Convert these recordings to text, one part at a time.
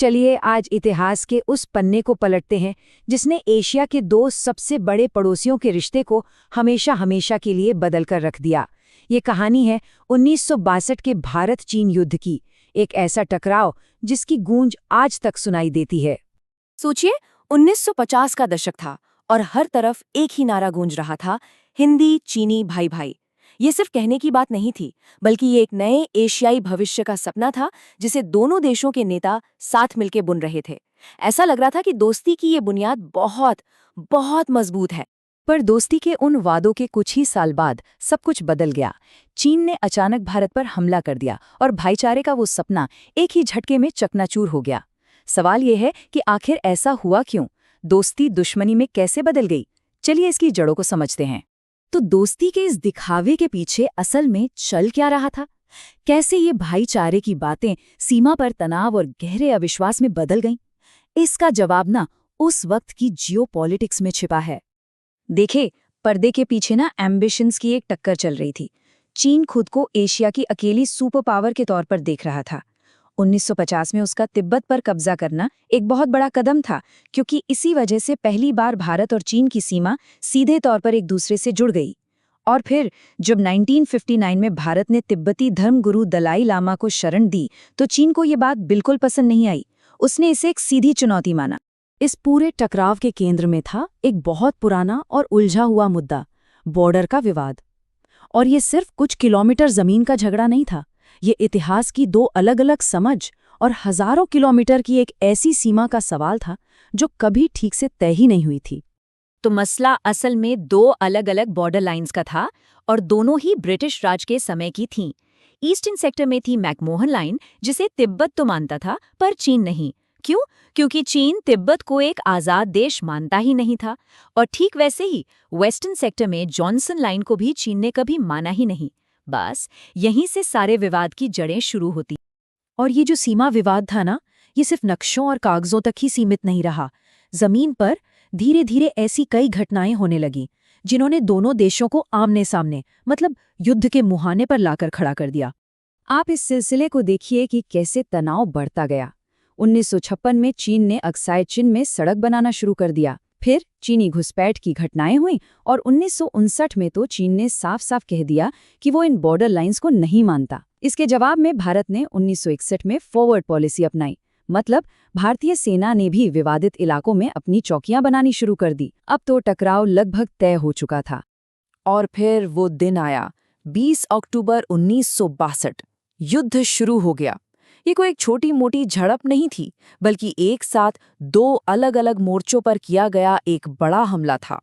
चलिए आज इतिहास के उस पन्ने को पलटते हैं जिसने एशिया के दो सबसे बड़े पड़ोसियों के रिश्ते को हमेशा हमेशा के लिए बदल कर रख दिया। ये कहानी है 1962 के भारत चीन युद्ध की, एक ऐसा टकराव जिसकी गूंज आज तक सुनाई देती है। सोचिए, 1950 का दशक था और हर तरफ एक ही नारा गूंज रहा था, हिंदी चीनी भाई भाई। ये सिर्फ कहने की बात नहीं थी, बल्कि ये एक नए एशियाई भविष्य का सपना था जिसे दोनों देशों के नेता साथ मिलकर बुन रहे थे। ऐसा लग रहा था कि दोस्ती की ये बुनियाद बहुत बहुत मजबूत है। पर दोस्ती के उन वादों के कुछ ही साल बाद सब कुछ बदल गया। चीन ने अचानक भारत पर हमला कर दिया और भाईचारे का वो सपना एक ही झटके में चकनाचूर हो गया। सवाल ये है कि आखिर ऐसा हुआ क्यों? दोस्ती दुश्मनी में कैसे बदल गई? चलिए इसकी जड़ों को समझते हैं। तो दोस्ती के इस दिखावे के पीछे असल में चल क्या रहा था? कैसे ये भाईचारे की बातें सीमा पर तनाव और गहरे अविश्वास में बदल गईं? इसका जवाब ना उस वक्त की जियोपॉलिटिक्स में छिपा है। देखे, पर्दे के पीछे ना एम्बिशंस की एक टक्कर चल रही थी। चीन खुद को एशिया की अकेली सुपर पावर के तौर पर देख रहा था। 1950 में उसका तिब्बत पर कब्जा करना एक बहुत बड़ा कदम था, क्योंकि इसी वजह से पहली बार भारत और चीन की सीमा सीधे तौर पर एक दूसरे से जुड़ गई। और फिर जब 1959 में भारत ने तिब्बती धर्मगुरु दलाई लामा को शरण दी, तो चीन को ये बात बिल्कुल पसंद नहीं आई। उसने इसे एक सीधी चुनौती माना। इस पूरे टकराव के केंद्र में था एक बहुत पुराना और उलझा हुआ मुद्दा, बॉर्डर का विवाद। और ये सिर्फ कुछ किलोमीटर जमीन का झगड़ा नहीं था, ये इतिहास की दो अलग अलग समझ और हजारों किलोमीटर की एक ऐसी सीमा का सवाल था जो कभी ठीक से तय ही नहीं हुई थी। तो मसला असल में दो अलग अलग बॉर्डर लाइंस का था और दोनों ही ब्रिटिश राज के समय की थीं। ईस्टर्न सेक्टर में थी मैकमोहन लाइन, जिसे तिब्बत तो मानता था पर चीन नहीं। क्यों? क्योंकि चीन तिब्बत को एक आज़ाद देश मानता ही नहीं था। और ठीक वैसे ही वेस्टर्न सेक्टर में जॉनसन लाइन को भी चीन ने कभी माना ही नहीं। बस यहीं से सारे विवाद की जड़ें शुरू होती। और ये जो सीमा विवाद था ना, ये सिर्फ नक्शों और कागजों तक ही सीमित नहीं रहा। जमीन पर धीरे धीरे ऐसी कई घटनाएं होने लगी जिन्होंने दोनों देशों को आमने सामने, मतलब युद्ध के मुहाने पर लाकर खड़ा कर दिया। आप इस सिलसिले को देखिए कि कैसे तनाव बढ़ता गया। 1956 में चीन ने अक्साई चिन में सड़क बनाना शुरू कर दिया। फिर चीनी घुसपैठ की घटनाएं हुईं और 1959 में तो चीन ने साफ साफ कह दिया कि वो इन बॉर्डर लाइंस को नहीं मानता। इसके जवाब में भारत ने 1961 में फॉरवर्ड पॉलिसी अपनाई, मतलब भारतीय सेना ने भी विवादित इलाकों में अपनी चौकियां बनानी शुरू कर दी। अब तो टकराव लगभग तय हो चुका था। और फिर वो दिन आया, 20 अक्टूबर 1962। युद्ध शुरू हो गया। ये कोई एक छोटी मोटी झड़प नहीं थी, बल्कि एक साथ दो अलग अलग मोर्चों पर किया गया एक बड़ा हमला था।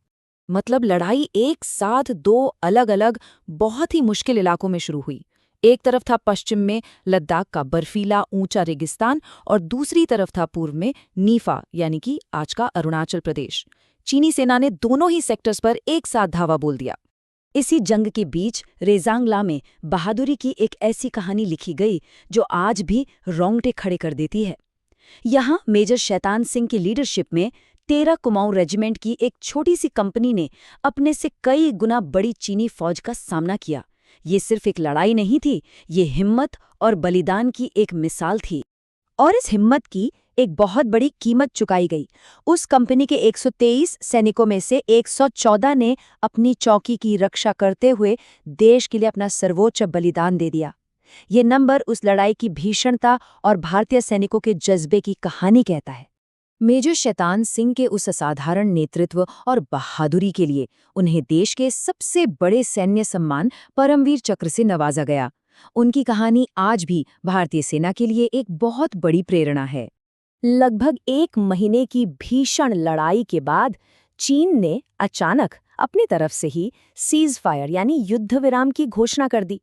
मतलब लड़ाई एक साथ दो अलग अलग बहुत ही मुश्किल इलाकों में शुरू हुई। एक तरफ था पश्चिम में लद्दाख का बर्फीला ऊंचा रेगिस्तान और दूसरी तरफ था पूर्व में नीफा, यानी कि आज का अरुणाचल प्रदेश। चीनी सेना ने दोनों ही सेक्टर्स पर एक साथ धावा बोल दिया। इसी जंग के बीच रेजांगला में बहादुरी की एक ऐसी कहानी लिखी गई जो आज भी रोंगटे खड़े कर देती है। यहाँ मेजर शैतान सिंह की लीडरशिप में 13 कुमाऊं रेजिमेंट की एक छोटी सी कंपनी ने अपने से कई गुना बड़ी चीनी फौज का सामना किया। ये सिर्फ एक लड़ाई नहीं थी, ये हिम्मत और बलिदान की एक मिसाल थी। और इस हिम्मत की एक बहुत बड़ी कीमत चुकाई गई। उस कंपनी के 123 सैनिकों में से 114 ने अपनी चौकी की रक्षा करते हुए देश के लिए अपना सर्वोच्च बलिदान दे दिया। ये नंबर उस लड़ाई की भीषणता और भारतीय सैनिकों के जज्बे की कहानी कहता है। मेजर शैतान सिंह के उस असाधारण नेतृत्व और बहादुरी के लिए उन्हें देश के सबसे बड़े सैन्य सम्मान परमवीर चक्र से नवाजा गया। उनकी कहानी आज भी भारतीय सेना के लिए एक बहुत बड़ी प्रेरणा है। लगभग एक महीने की भीषण लड़ाई के बाद चीन ने अचानक अपनी तरफ से ही सीज फायर यानी युद्ध विराम की घोषणा कर दी।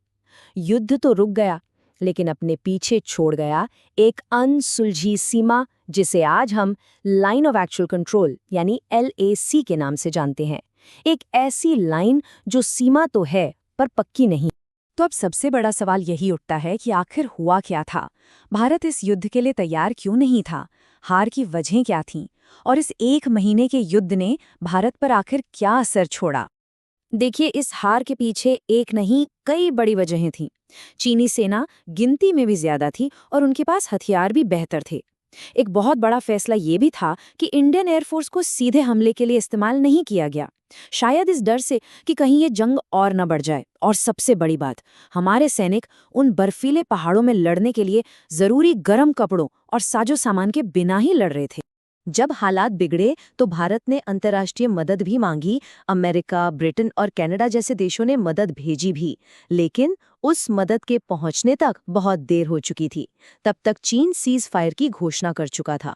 युद्ध तो रुक गया, लेकिन अपने पीछे छोड़ गया एक अनसुलझी सीमा, जिसे आज हम लाइन ऑफ एक्चुअल कंट्रोल यानी LAC के नाम से जानते हैं। एक ऐसी लाइन जो सीमा तो है पर पक्की नहीं। तो अब सबसे बड़ा सवाल यही उठता है कि आखिर हुआ क्या था? भारत इस युद्ध के लिए तैयार क्यों नहीं था? हार की वजहें क्या थीं? और इस एक महीने के युद्ध ने भारत पर आखिर क्या असर छोड़ा? देखिए, इस हार के पीछे एक नहीं कई बड़ी वजहें थीं। चीनी सेना गिनती में भी ज्यादा थी और उनके पास हथियार भी बेहतर थे। एक बहुत बड़ा फैसला ये भी था कि इंडियन एयरफोर्स को सीधे हमले के लिए इस्तेमाल नहीं किया गया, शायद इस डर से कि कहीं ये जंग और न बढ़ जाए। और सबसे बड़ी बात, हमारे सैनिक उन बर्फीले पहाड़ों में लड़ने के लिए जरूरी गर्म कपड़ों और साजो सामान के बिना ही लड़ रहे थे। जब हालात बिगड़े तो भारत ने अंतर्राष्ट्रीय मदद भी मांगी। अमेरिका, ब्रिटेन और कनाडा जैसे देशों ने मदद भेजी भी, लेकिन उस मदद के पहुंचने तक बहुत देर हो चुकी थी। तब तक चीन सीज फायर की घोषणा कर चुका था।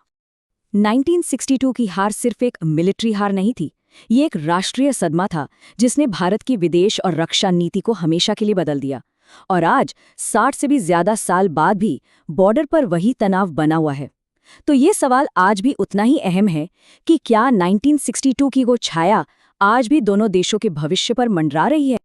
1962 की हार सिर्फ एक मिलिट्री हार नहीं थी, ये एक राष्ट्रीय सदमा था जिसने भारत की विदेश और रक्षा नीति को हमेशा के लिए बदल दिया। और आज 60 से भी ज्यादा साल बाद भी बॉर्डर पर वही तनाव बना हुआ है। तो ये सवाल आज भी उतना ही अहम है कि क्या 1962 की वो छाया आज भी दोनों देशों के भविष्य पर मंडरा रही है।